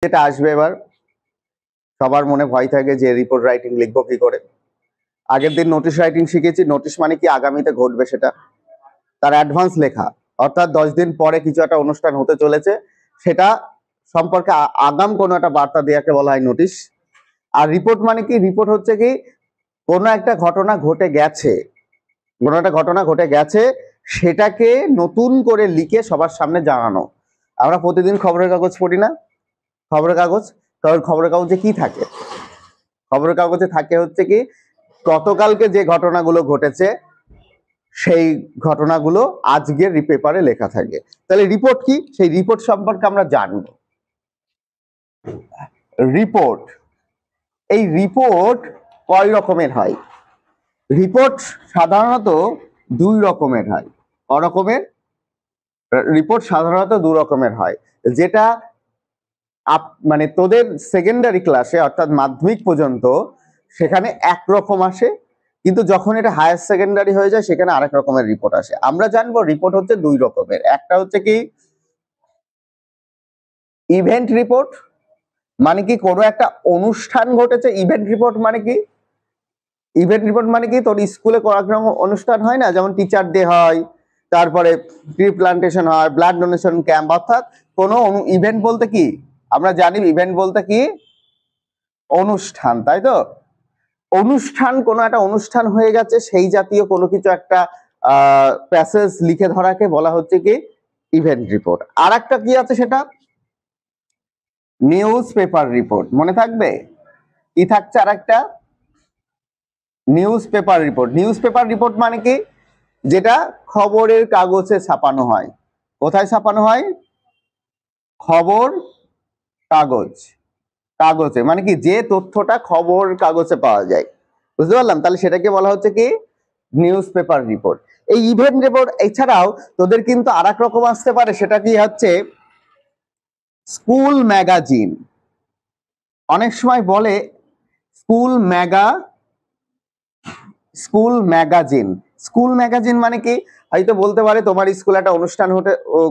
যেটা আসবে এবার সবার মনে ভয় থাকে যে রিপোর্ট রাইটিং লিখবো কি করে। আগের দিন নোটিশ রাইটিং শিখেছি। নোটিশ মানে কি আগামীতে ঘটবে সেটা, তার অ্যাডভান্স লেখা, অর্থাৎ 10 দিন পরে কিছু একটা অনুষ্ঠান হতে চলেছে সেটা সম্পর্কে আগাম কোনো একটা বার্তা দেওয়াকে বলা হয় নোটিশ। আর রিপোর্ট মানে কি, রিপোর্ট হচ্ছে কি কোনো একটা ঘটনা ঘটে গেছে, কোনো একটা ঘটনা ঘটে গেছে সেটাকে নতুন করে লিখে সবার সামনে জানানো। আমরা প্রতিদিন খবরের কাগজ পড়ি না? খবরের কাগজ, খবরের কাগজে কি থাকে? খবরের কাগজে থাকে হচ্ছে কি গতকালকে যে ঘটনাগুলো ঘটেছে সেই ঘটনাগুলো আজকের পেপারে লেখা থাকে। তাহলে রিপোর্ট কি, সেই রিপোর্ট সম্পর্কে আমরা জানব। রিপোর্ট, এই রিপোর্ট কয় রকমের হয়? রিপোর্ট সাধারণত দুই রকমের হয়। ক রকমের? রিপোর্ট সাধারণত দু রকমের হয়। যেটা মানে তোদের সেকেন্ডারি ক্লাসে অর্থাৎ মাধ্যমিক পর্যন্ত সেখানে একরকম আসে, কিন্তু যখন এটা হায়ার সেকেন্ডারি হয়ে যায় সেখানে আরেক রকমের রিপোর্ট আসে। আমরা জানবো রিপোর্ট হচ্ছে দুই রকমের। একটা হচ্ছে কি ইভেন্ট রিপোর্ট, মানে কি কোনো একটা অনুষ্ঠান ঘটেছে। ইভেন্ট রিপোর্ট মানে কি, ইভেন্ট রিপোর্ট মানে কি তোর স্কুলে কোনো রকম অনুষ্ঠান হয় না, যেমন টিচার ডে হয়, তারপরে ট্রি প্লান্টেশন হয়, ব্লাড ডোনেশন ক্যাম্প, অর্থাৎ কোনো ইভেন্ট বলতে কি আমরা জানি, ইভেন্ট বলতে কি অনুষ্ঠান, তাই তো? অনুষ্ঠান, কোনো একটা অনুষ্ঠান হয়ে গেছে সেই জাতীয় কোনো কিছু একটা প্যাসেজ লিখে ধরাকে বলা হচ্ছে কি ইভেন্ট রিপোর্ট। আর একটা কি আছে সেটা নিউজ পেপার রিপোর্ট। মনে থাকবে কি থাকছে আর একটা? News paper report. News paper report মানে কি যেটা খবরের কাগজে ছাপানো হয়। কোথায় ছাপানো হয়? খবর কাগজ, কাগজে, মানে কি যে তথ্যটা খবর কাগজে পাওয়া যায়। বুঝতে পারলাম? তাহলে সেটাকে বলা হচ্ছে কি নিউজ পেপার রিপোর্ট। এই ইভেন্ট রিপোর্ট এছাড়াও তোদের কিন্তু আর এক রকম আসতে পারে, সেটা কি হচ্ছে স্কুল ম্যাগাজিন। অনেক সময় বলে স্কুল ম্যাগাজিন। স্কুল ম্যাগাজিন মানে কি হয়তো বলতে পারে তোমার স্কুলে একটা অনুষ্ঠান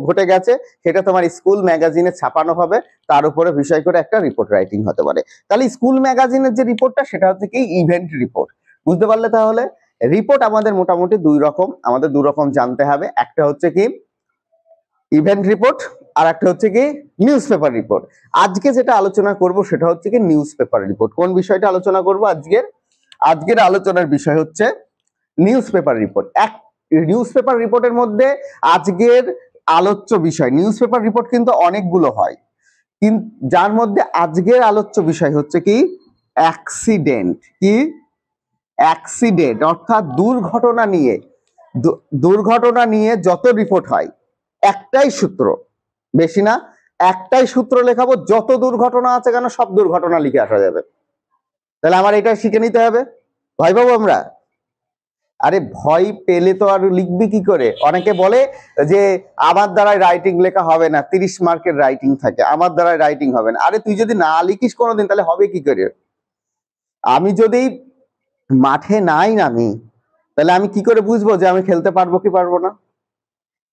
ঘটে গেছে, সেটা তোমার স্কুল ম্যাগাজিনে ছাপানো হবে, তার উপরে বিষয় করে একটা রিপোর্ট রাইটিং হতে পারে। তাহলে স্কুল ম্যাগাজিনের যে রিপোর্টটা সেটা হচ্ছে কি ইভেন্ট রিপোর্ট। বুঝতে পারলে? তাহলে রিপোর্ট আমাদের মোটামুটি দুই রকম, আমাদের দু রকম জানতে হবে। একটা হচ্ছে কি ইভেন্ট রিপোর্ট, আর একটা হচ্ছে কি নিউজ পেপার রিপোর্ট। আজকে যেটা আলোচনা করব সেটা হচ্ছে কি নিউজ পেপার রিপোর্ট। কোন বিষয়টা আলোচনা করব আজকের? আজকের আলোচনার বিষয় হচ্ছে নিউজ পেপার রিপোর্ট। এক নিউজ পেপার রিপোর্টের মধ্যে আজকের আলোচ্য বিষয়, নিউজ পেপার রিপোর্ট কিন্তু অনেকগুলো হয়, কিন্তু যার মধ্যে আজকের আলোচ্য বিষয় হচ্ছে কি অ্যাক্সিডেন্ট। কি অ্যাক্সিডেন্ট, অর্থাৎ দুর্ঘটনা নিয়ে, দুর্ঘটনা নিয়ে যত রিপোর্ট হয় একটাই সূত্র, বেশি না, একটাই সূত্র লেখাবো, যত দুর্ঘটনা আছে কেন সব দুর্ঘটনা লিখে আসা যাবে। তাহলে আমার এটা শিখে নিতে হবে। ভয় পাবো আমরা? আরে ভয় পেলে তো আর লিখবি কি করে? অনেকে বলে যে আমার দ্বারাই রাইটিং লেখা হবে না, 30 মার্কের রাইটিং থাকে, আমার দ্বারাই রাইটিং হবে না। আরে তুই যদি না লিখিস কোনোদিন তাহলে হবে কি করে? আমি যদি মাঠে নাই নামি তাহলে আমি কি করে বুঝবো যে আমি খেলতে পারবো কি পারবো না?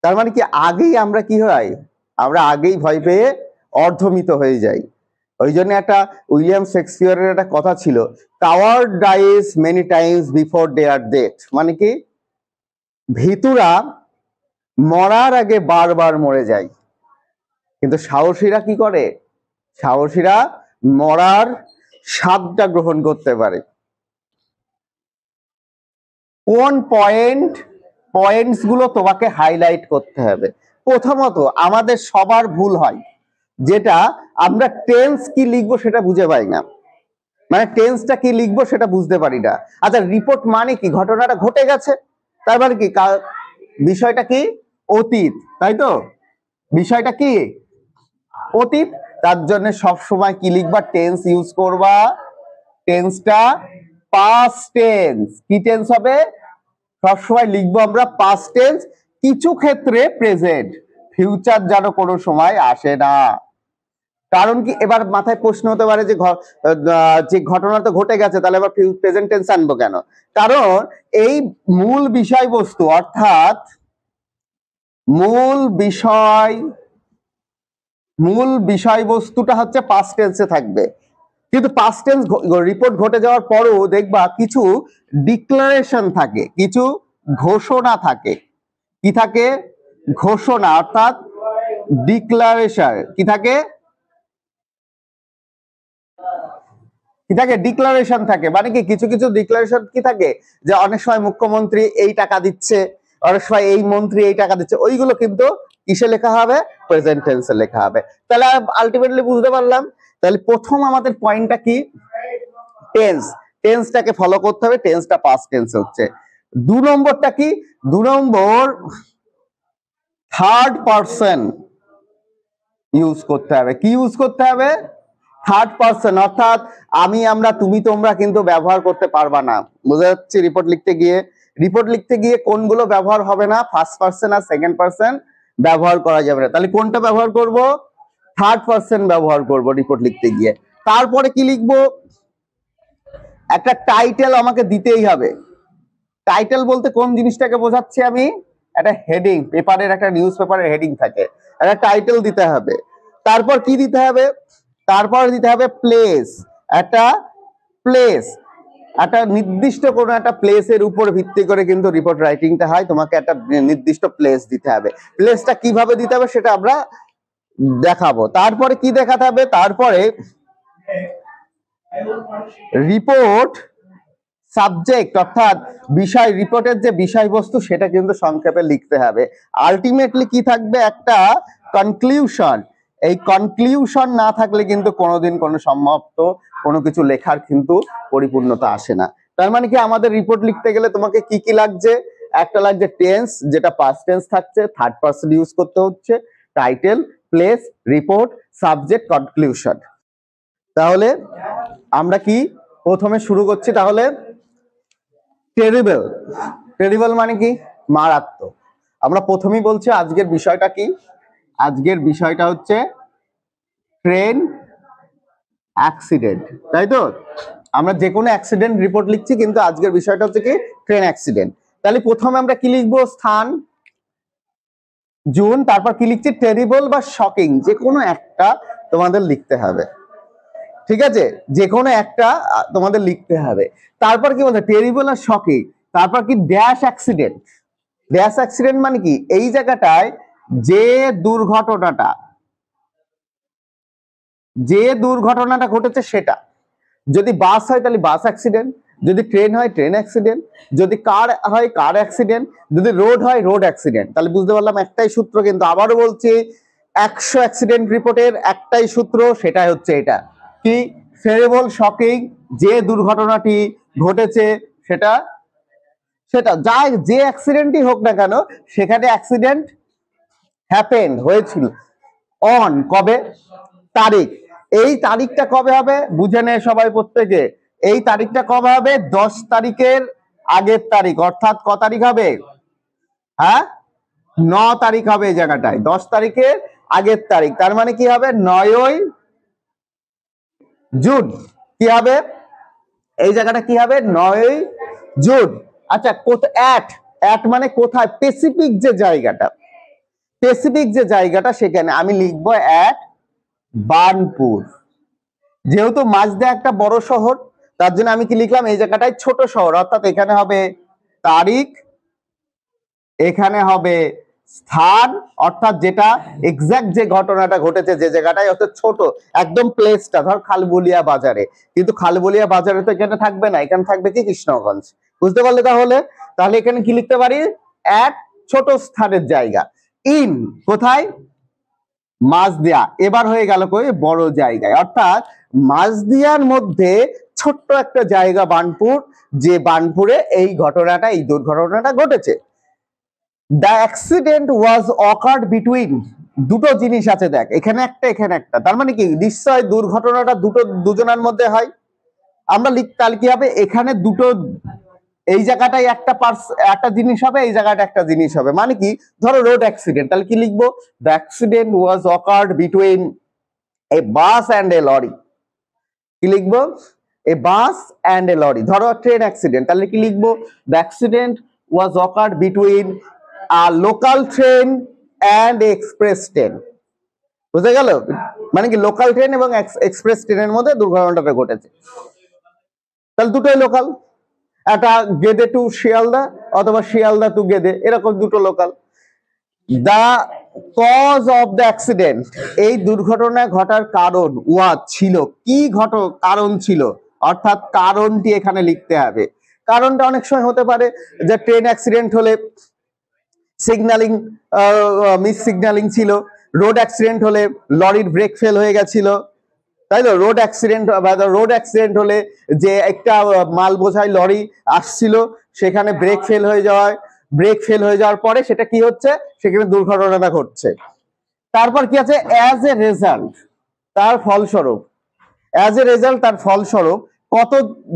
তার মানে কি আগেই আমরা কি হয়, আমরা আগেই ভয় পেয়ে অর্ধমিত হয়ে যাই। ওই জন্য একটা উইলিয়াম শেক্সপিয়ারের একটা কথা ছিল, coward dies many Times before their death. মানে কি ভীতুরা মরার আগে বারবার মরে যায়, কিন্তু সাহসীরা কি করে? সাহসীরা মরার স্বাদটা গ্রহণ করতে পারে। কোন পয়েন্টস গুলো তোমাকে হাইলাইট করতে হবে? প্রথমত আমাদের সবার ভুল হয় যেটা আমরা টেন্স কি লিখবো সেটা বুঝে পাই না, মানে টেন্সটা কি লিখবো সেটা বুঝতে পারি না। আচ্ছা রিপোর্ট মানে কি ঘটনাটা ঘটে গেছে, তার মানে কি বিষয়টা কি অতীত, তাই তো? বিষয়টা কি অতীত, তার জন্য সব সময় কি লিখবা? টেন্স ইউজ করবা। টেন্সটা পাস্ট টেন্স। কি টেন্স হবে? সবসময় লিখবো আমরা পাস্ট টেন্স, কিছু ক্ষেত্রে প্রেজেন্ট, ফিউচার যেন কোনো সময় আসে না। কারণ কি এবার মাথায় প্রশ্ন হতে পারে যে যে ঘটনা তো ঘটে গেছে তাহলে আবার প্রেজেন্ট টেন্স আনবো কেন? কারণ এই মূল বিষয়বস্তু, অর্থাৎ মূল বিষয় মূল বিষয়বস্তুটা হচ্ছে পাস্ট টেন্সে থাকবে, কিন্তু পাস্ট টেন্স রিপোর্ট ঘটে যাওয়ার পরও দেখবা কিছু ডিক্লারেশন থাকে, কিছু ঘোষণা থাকে। কি থাকে? ঘোষণা, অর্থাৎ ডিক্লারেশন। কি থাকে? কি থাকে? ডিক্লারেশন থাকে। মানে কি কিছু কিছু ডিক্লারেশন কি থাকে, যে অনেক সময় মুখ্যমন্ত্রী এই টাকা দিচ্ছে, অনেক সময় এই মন্ত্রী এই টাকা দিচ্ছে, ওইগুলো কিন্তু কিসে লেখা হবে? প্রেজেন্ট টেন্সে লেখা হবে। তাহলে আলটিমেটলি বুঝতে পারলাম, তাহলে প্রথম আমাদের পয়েন্টটা কি? টেন্স। টেন্সটাকে ফলো করতে হবে, টেন্সটা পাস্ট টেন্স হচ্ছে। 2 নম্বরটা কি? 2 নম্বর থার্ড পারসন ইউজ করতে হবে। কি ইউজ করতে হবে? থার্ড পারসন, অর্থাৎ আমি, আমরা, তুমি, তোমরা কিন্তু ব্যবহার করতে পারবা না। বুঝা যাচ্ছে? রিপোর্ট লিখতে গিয়ে কোনগুলো ব্যবহার হবে না? ফার্স্ট পারসন আর সেকেন্ড পারসন ব্যবহার করা যাবে না। তাহলে কোনটা ব্যবহার করব? থার্ড পারসন ব্যবহার করব রিপোর্ট লিখতে গিয়ে। তারপরে কি লিখবো? একটা টাইটেল আমাকে দিতেই হবে। টাইটেল বলতে কোন জিনিসটাকে বোঝাচ্ছি আমি? একটা হেডিং, পেপারের একটা নিউজ পেপারের হেডিং থাকে, একটা টাইটেল দিতে হবে। তারপর কি দিতে হবে? তারপর দিতে হবে প্লেস। একটা প্লেস, একটা নির্দিষ্ট কোনো একটা প্লেসের উপর ভিত্তি করে কিন্তু রিপোর্ট রাইটিংটা হয়। তোমাকে একটা নির্দিষ্ট প্লেস দিতে হবে। প্লেসটা কিভাবে দিতে হবে সেটা আমরা দেখাবো। তারপরে কি দেখাতে হবে? তারপরে রিপোর্ট সাবজেক্ট, অর্থাৎ বিষয়, রিপোর্টের যে বিষয়বস্তু সেটা কিন্তু সংক্ষেপে লিখতে হবে। আলটিমেটলি কি থাকবে? একটা কনক্লিউশন। এই কনক্লিউশন না থাকলে কিন্তু কোনোদিন কোনো সমাপ্ত কোনো কিছু লেখার কিন্তু পরিপূর্ণতা আসে না। তার মানে কি আমাদের রিপোর্ট লিখতে গেলে তোমাকে কি কি লাগছে? একটা লাগছে টেন্স, যেটা পাস্ট টেন্স থাকছে, থার্ড পারসন ইউজ করতে হচ্ছে, title, place, report, subject, conclusion. তাহলে আমরা কি প্রথমে শুরু করছি? তাহলে টেরিবল। টেরিবল মানে কি? মারাত্মক। আমরা প্রথমেই বলছি আজকের বিষয়টা কি? আজকের বিষয়টা হচ্ছে ট্রেন অ্যাক্সিডেন্ট, তাই তো? আমরা যে কোনো অ্যাক্সিডেন্ট রিপোর্ট লিখছি, কিন্তু আজকের বিষয়টা হচ্ছে কি? Train accident. তাহলে প্রথমে আমরা কি লিখবো? স্থান, জুন, তারপর কি লিখছি? টেরিবল বা শকিং, যে কোনো একটা তোমাদের লিখতে হবে। ঠিক আছে? যে কোনো একটা তোমাদের লিখতে হবে। তারপর কি বলছে? টেরিবল আর শকিং। তারপর কি? Dash accident. ড্যাশ অ্যাক্সিডেন্ট মানে কি? এই জায়গাটায় যে দুর্ঘটনাটা ঘটেছে সেটা। যদি বাস হয় তাহলে বাস অ্যাক্সিডেন্ট, যদি ট্রেন হয় ট্রেন অ্যাক্সিডেন্ট, যদি কার হয় কার অ্যাক্সিডেন্ট, যদি রোড হয় রোড অ্যাক্সিডেন্ট। তাহলে বুঝতে পারলাম একটাই সূত্র, কিন্তু আবারও বলছি 100 অ্যাক্সিডেন্ট রিপোর্টের একটাই সূত্র, সেটা হচ্ছে এটা কি? টেরিবল, শকিং, যে দুর্ঘটনাটি ঘটেছে সেটা, যে অ্যাক্সিডেন্টই হোক না কেন, সেখানে অ্যাক্সিডেন্ট হ্যাপেন, হয়েছিল, অন, কবে? তারিখ। এই তারিখটা কবে হবে? বুঝে নেয় সবাই প্রত্যেকে। এই তারিখটা কবে হবে? 10 তারিখের আগের তারিখ, অর্থাৎ ক তারিখ হবে? হ্যাঁ, 9 তারিখ হবে এই জায়গাটায়, 10 তারিখের আগের তারিখ। তার মানে কি হবে? 9ই জুন। কি হবে এই জায়গাটা? কি হবে? 9ই জুন। আচ্ছা, অ্যাট মানে কোথায়? স্পেসিফিক যে জায়গাটা সেখানে আমি লিখবো অ্যাট বার্নপুর। যেহেতু মাঝদা একটা বড় শহর, তার জন্য আমি কি লিখলাম? এই জায়গাটায় ছোট শহর, অর্থাৎ এখানে হবে তারিখ, এখানে হবে স্থান, অর্থাৎ যেটা এক্সাক্ট যে ঘটনাটা ঘটেছে যে জায়গাটায়, অর্থাৎ ছোট একদম প্লেসটা, ধর খালবলিয়া বাজারে, কিন্তু খালবলিয়া বাজারে তো এখানে থাকবে না, এখানে থাকবে কি? কৃষ্ণগঞ্জ। বুঝতে পারলে? তাহলে এখানে কি লিখতে পারি? এক ছোট স্থানের জায়গা। ইন কোথায়? মাঝদিয়া। এবার হয়ে গেল কই? বড় জায়গায়, অর্থাৎ মাঝদিয়ার মধ্যে ছোট্ট একটা জায়গা বার্নপুর, যে বার্নপুরে এই দুর্ঘটনাটা ঘটেছে। The accident was occurred between, দুটো জিনিস আছে দেখ, এখানে একটা এখানে একটা, তার মানে কি? নিশ্চয় দুর্ঘটনাটা দুজনের মধ্যে হয়। আমরা তাহলে কি হবে? এখানে দুটো, এই জায়গাটায় একটা জিনিস হবে, এই জায়গাটা একটা জিনিস হবে। মানে কি? ধরো রোড অ্যাক্সিডেন্ট, তাহলে কি লিখবো? The accident was occurred between a bus and a lorry. কি লিখবো? A bus and a lorry. ধরো ট্রেন অ্যাক্সিডেন্ট, তাহলে কি লিখবো? The accident was occurred between a local train and express train. বুঝে গেল? মানে কি লোকাল ট্রেন এবং এক্সপ্রেস ট্রেনের মধ্যে দুর্ঘটনাটা ঘটেছে। তাহলে দুটোই লোকাল, একটা গেদে টু শিয়ালদা অথবা শিয়ালদা টু গেদে, এরকম দুটো local. The cause of the accident, এই দুর্ঘটনা ঘটার কারণ ওয়াজ ছিল কি, কারণ ছিল, অর্থাৎ কারণটি এখানে লিখতে হবে। কারণটা অনেক সময় হতে পারে যে ট্রেন অ্যাক্সিডেন্ট হলে সিগন্যালিং মিস সিগন্যালিং ছিল, রোড অ্যাক্সিডেন্ট হলে লরির ব্রেক ফেল হয়ে গেছিল, তাই তো? রোড অ্যাক্সিডেন্ট হলে যে একটা মাল বোঝাই লরি আসছিল, সেখানে ব্রেক ফেল হয়ে যাওয়ার পরে সেটা কি হচ্ছে, সেখানে দুর্ঘটনাটা ঘটছে। তারপর কি আছে, অ্যাজ এ রেজাল্ট, তার ফলস্বরূপ কত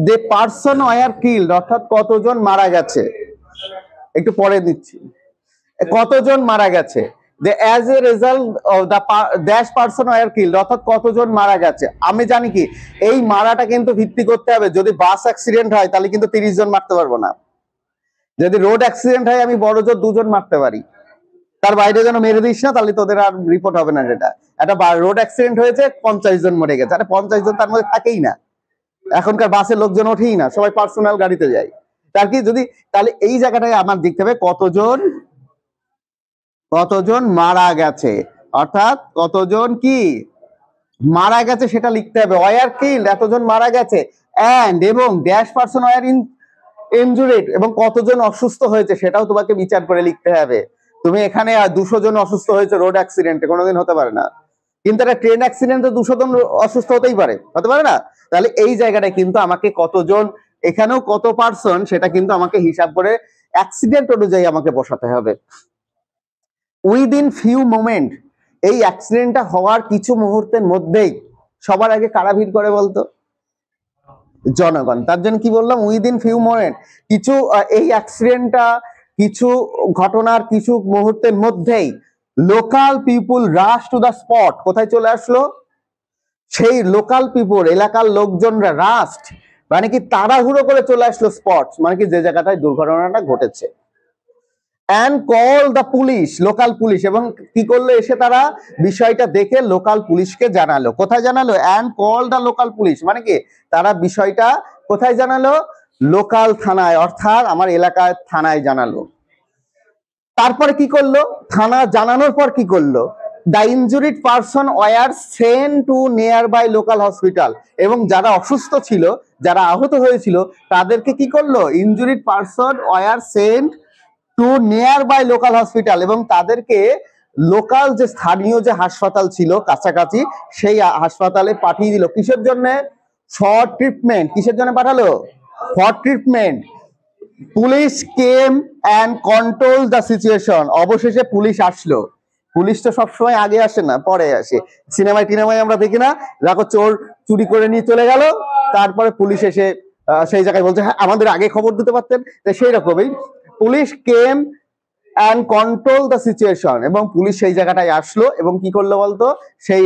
দে পারসন ওয়্যার কিল্ড, অর্থাৎ কতজন মারা গেছে। একটু পরে দিচ্ছি, কতজন মারা গেছে। যে as a result of the dash person were killed, অর্থাৎ কতজন মারা গেছে। আমি জানি কি এই মারাটা কিন্তু ভিত্তি করতে হবে, যদি বাস অ্যাক্সিডেন্ট হয় তাহলে কিন্তু 30 জন মারতে পারবো না। যদি রোড অ্যাক্সিডেন্ট হয় আমি বড় জোর 2 জন মারতে পারি, তার বাইরে যেন মেরে দিস না, তাহলে তোদের আর রিপোর্ট হবে না। যেটা একটা রোড অ্যাক্সিডেন্ট হয়েছে 50 জন মরে গেছে, আরে 50 জন তার মধ্যে থাকেই না, এখনকার বাসের লোকজন ওঠেই না, সবাই পার্সোনাল গাড়িতে যায়। তার কি যদি, তাহলে এই জায়গাটায় আমার দেখতে হবে কতজন মারা গেছে, অর্থাৎ কতজন কি মারা গেছে সেটা লিখতে হবে। ওয়্যার কিল্ড, এতজন মারা গেছে, এন্ড এবং ড্যাশ পারসন ওয়্যার ইনজুরিড, এবং কতজন অসুস্থ হয়েছে সেটাও তোমাকে বিচার করে লিখতে হবে। তুমি এখানে 200 জন অসুস্থ হয়েছে রোড অ্যাক্সিডেন্টে, কোনোদিন হতে পারে না। কিন্তু একটা ট্রেন অ্যাক্সিডেন্টে 200 জন অসুস্থ হতে পারে না। তাহলে এই জায়গাটায় কিন্তু আমাকে কতজন, এখানেও কত পার্সন, সেটা কিন্তু আমাকে হিসাব করে অ্যাক্সিডেন্ট অনুযায়ী আমাকে বসাতে হবে। উইদিন ফিউ মোমেন্ট, এই অ্যাক্সিডেন্টটা হওয়ার কিছু মুহূর্তের মধ্যেই সবার আগে কারা ভিড় করে বলতো? জনগণ। তার জন্য কি বললাম, উইদিন ফিউ মোমেন্ট, কিছু এই অ্যাক্সিডেন্টটা কিছু ঘটনার কিছু মুহূর্তের মধ্যেই local people rush to the spot, কোথায় চলে আসলো? সেই লোকাল পিপুল, এলাকার লোকজনরা রাস্ট মানে কি তাড়াহুড়ো করে চলে আসলো স্পট, মানে কি যে জায়গাটায় দুর্ঘটনাটা ঘটেছে। and call the police, local police, এবং কি করলো, এসে তারা বিষয়টা দেখে লোকাল পুলিশকে জানালো। কোথায় জানালো? and call the local police, মানে কি তারা বিষয়টা কোথায় জানালো? লোকাল থানায়, অর্থাৎ আমার এলাকার থানায় জানালো। তারপরে কি করলো? থানা জানানোর পর কি করলো? The injured person were sent to nearby local hospital, এবং যারা অসুস্থ ছিল, যারা আহত হয়েছিল, তাদেরকে কি করলো? Injured person were sent to nearby local hospital, এবং তাদেরকে লোকাল যে স্থানীয় যে হাসপাতাল ছিল কাছাকাছি, সেই হাসপাতালে পাঠিয়ে দিল। কিসের জন্য? For treatment. কিসের জন্য পাঠালো? For treatment. Police came and control the situation, অবশেষে পুলিশ আসলো। পুলিশ তো সবসময় আগে আসে না, পরে আসে। টিনেমায় আমরা দেখি না, দেখো চোর চুরি করে নিয়ে চলে গেল, তারপরে পুলিশ এসে সেই জায়গায় বলছে হ্যাঁ আমাদের আগে খবর দিতে পারতেন। সেই রকমই police came and control the situation, এবং পুলিশ সেই জায়গাটায় আসলো এবং কি করলো বলতো, সেই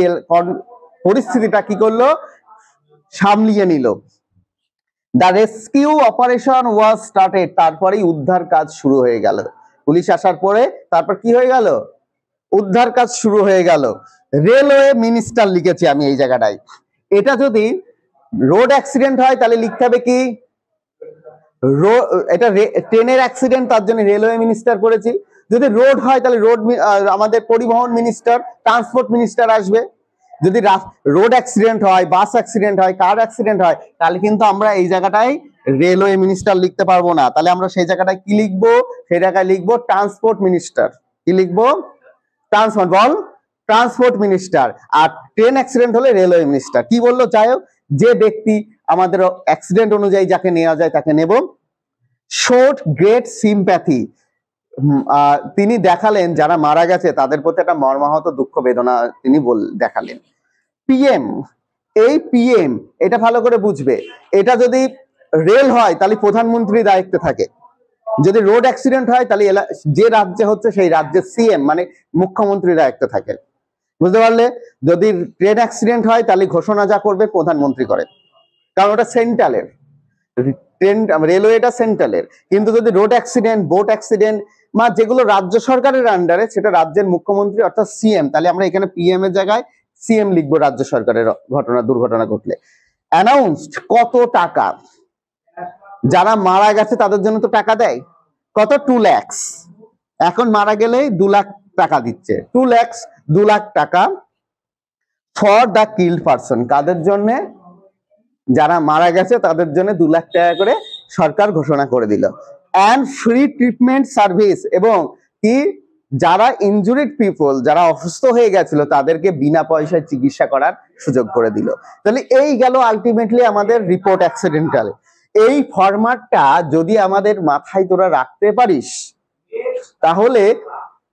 পরিস্থিতিটা কি করলো? সামলিয়ে নিল। The rescue operation was started, তারপরেই উদ্ধার কাজ শুরু হয়ে গেল। পুলিশ আসার পরে তারপর কি হয়ে গেল? উদ্ধার কাজ শুরু হয়ে গেল। রেলওয়ে মিনিস্টার লিখেছি আমি এই জায়গাটায়। এটা যদি রোড অ্যাক্সিডেন্ট হয় তাহলে লিখতে হবে কি? এটা ট্রেনের অ্যাক্সিডেন্ট, তার জন্য রেলওয়ে মিনিস্টার করেছি। যদি রোড হয় তাহলে আমাদের পরিবহন মিনিস্টার, ট্রান্সপোর্ট মিনিস্টার আসবে। যদি রোড অ্যাক্সিডেন্ট হয়, বাস অ্যাক্সিডেন্ট হয়, কার অ্যাক্সিডেন্ট হয়, তাহলে কিন্তু আমরা এই জায়গাটায় রেলওয়ে মিনিস্টার লিখতে পারবো না। তাহলে আমরা সেই জায়গাটায় কি লিখবো? সেই জায়গায় লিখবো ট্রান্সপোর্ট মিনিস্টার। কি লিখবো? Transport minister. আর ট্রেন অ্যাক্সিডেন্ট হলে রেলওয়ে মিনিস্টার। কি বললো? যাই হোক, যে ব্যক্তি আমাদের অ্যাক্সিডেন্ট অনুযায়ী যাকে নেওয়া যায় তাকে নেব। শোড গ্রেট সিম্প্যাথি, তিনি দেখালেন যারা মারা গেছে তাদের প্রতি একটা মর্মাহত দুঃখ বেদনা তিনি দেখালেন। পিএম, এই পিএম এটা ভালো করে বুঝবে। এটা যদি রেল হয় তাহলে প্রধানমন্ত্রী দায়িত্বে থাকে, যদি রোড অ্যাক্সিডেন্ট হয় তাহলে যে রাজ্যে হচ্ছে সেই রাজ্যের সিএম মানে মুখ্যমন্ত্রী দায়িত্বে থাকে। বুঝতে পারলে? যদি ট্রেন অ্যাক্সিডেন্ট হয় তাহলে ঘোষণা যা করবে প্রধানমন্ত্রী করে, কারণ ওটা সেন্ট্রালের। ট্রেন রেলওয়েটা সেন্ট্রালের, কিন্তু যদি রোড অ্যাক্সিডেন্ট, বোট অ্যাক্সিডেন্ট বা যেগুলো রাজ্য সরকারের আন্ডারে, সেটা রাজ্যের মুখ্যমন্ত্রী অর্থাৎ সিএম, তাহলে আমরা এখানে পিএম এর জায়গায় সিএম লিখবো। রাজ্য সরকারের দুর্ঘটনা ঘটলে অ্যানাউন্সড কত টাকা, যারা মারা গেছে তাদের জন্য তো টাকা দেয়, কত 2 লাখ। এখন মারা গেলে 2 লাখ টাকা দিচ্ছে, 2 লাখ 2 লাখ টাকা ফর দ্য কিল্ড পারসন, কাদের জন্য, যারা মারা গেছে তাদের জন্য 2 লাখ টাকা করে সরকার ঘোষণা করে দিল। অ্যান্ড ফ্রি ট্রিটমেন্ট সার্ভিস, এবং কি যারা ইনজুরিড পিপল, যারা অসুস্থ হয়ে গেছিল তাদেরকে বিনা পয়সায় চিকিৎসা করার সুযোগ করে দিল। তাহলে এই গেল আলটিমেটলি আমাদের রিপোর্ট অ্যাক্সিডেন্টাল। এই ফরম্যাটটা যদি আমাদের মাথায় তোরা রাখতে পারিস, তাহলে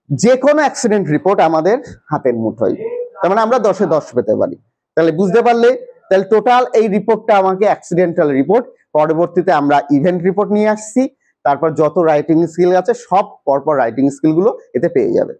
যে কোনো অ্যাক্সিডেন্ট রিপোর্ট আমাদের হাতের মুঠোয়, তার মানে আমরা 10-এ 10 পেতে পারি। তাহলে বুঝতে পারলে, তাহলে টোটাল এই রিপোর্টটা আমাকে অ্যাক্সিডেন্টাল রিপোর্ট। পরবর্তীতে আমরা ইভেন্ট রিপোর্ট নিয়ে আসছি, তারপর যত রাইটিং স্কিল আছে সব পরপর রাইটিং স্কিল গুলো এতে পেয়ে যাবে।